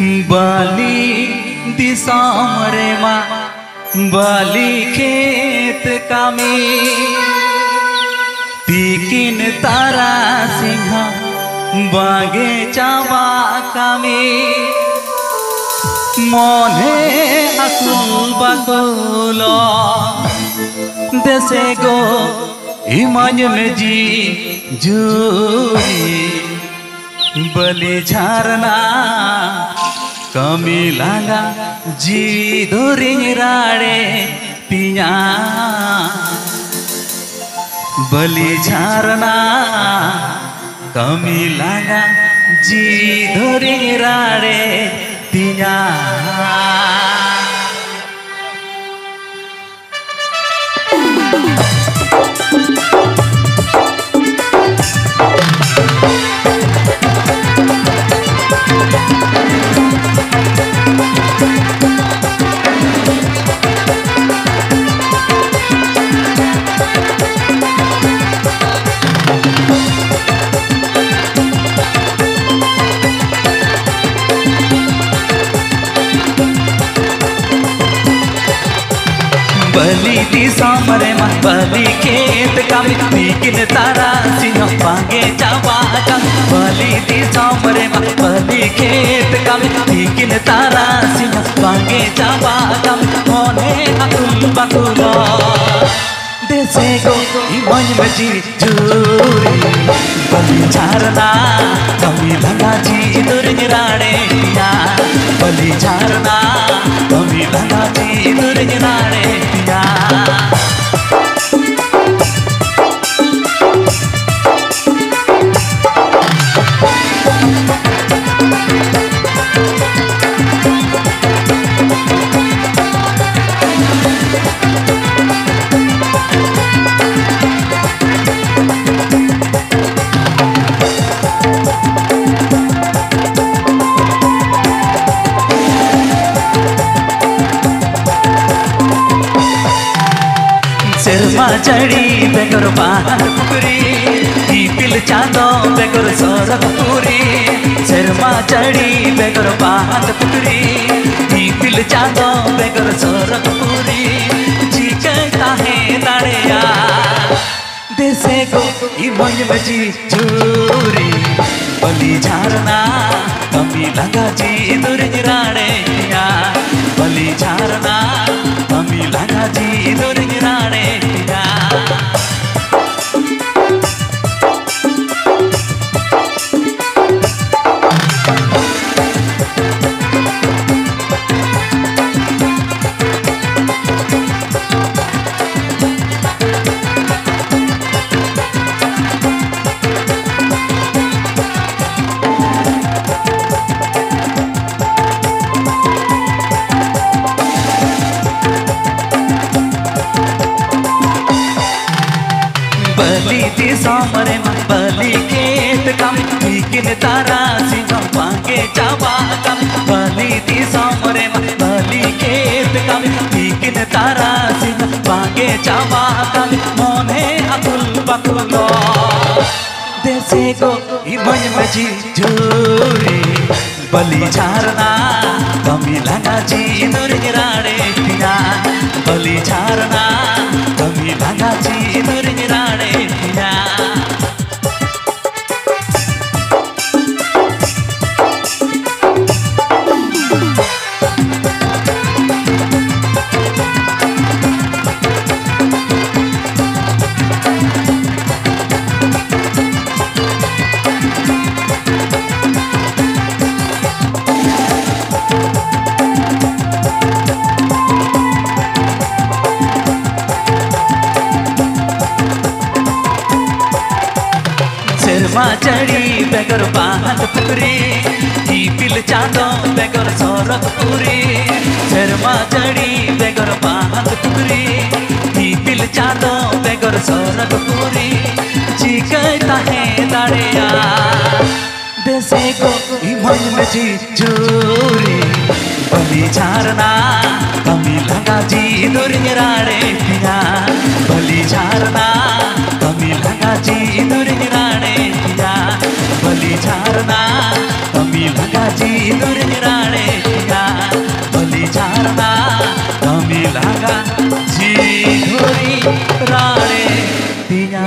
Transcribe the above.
बाली दिसम रे मा बाली खेत कामी तीकिन तारा सिंहा बागे चावा कामी मने आकुल बाकुलो देसे गो इमाज में जी जूरी बलि झरना कमी लागा जी धोरी राड़े पिया बलि झरना कमी लागा जी धोरी राड़े पिया बलि दिसम रे मा बलि खेत कामी तीकिन तारा सिंह बागे चावा कामी बलि दिसम रे मा बलि खेत कामी तीकिन तारा सिंह बागे चावा कामी मने आकुल बाकुलो देसे गो इमन में जी जूरी बलि झरना कमी लगा जी दुर्ग राड़े पिया बलि झरना कमी लगा जी दुर्ग राड़े पिया सिरमा चढ़ी बेगर बाहर पुकरी दीपिल चांदो बेगर सोरग पूरी सिरमा चढ़ी बेगर बाहर पुकरी दीपिल चांदो बेगर सोरग पूरी जी कहता है दाड़िया देसे को इमन में जी चूरी बलि झरना कमी लगा जी दुर्ग राड़े पिया बलि झरना कमी लगा जी दुर्ग राड़े पिया बलि दिसम रे मा बलि खेत कामी तीकिन तारा सिंह बागे चावा कामी बलि दिसम रे मा बलि खेत कामी तीकिन तारा सिंह बागे चावा कामी मने आकुल बाकुलो देसे गो इमन में जी जूरी बलि झरना कमी लगा जी दुर्ग राड़े पिया बलि झरना कमी लगा जी दुर्ग राड़े पिया सिरमा चढ़ी बेगर बाहर पुकरी दीपिल चांदो बेगर सोरग पूरी सिरमा चढ़ी बेगर बाहर पुकरी दीपिल चांदो बेगर सोरग पूरी जी कहता है दाड़िया देसे को इमन में जी चूरी बलि झरना कमी लगा जी दुर्ग राड़े पिया बलि झरना कमी लगा जी दुर्ग राड़े पिया बलि झरना कमी लगा जी दुर्ग राड़े लगा जी धोरी राणे दिया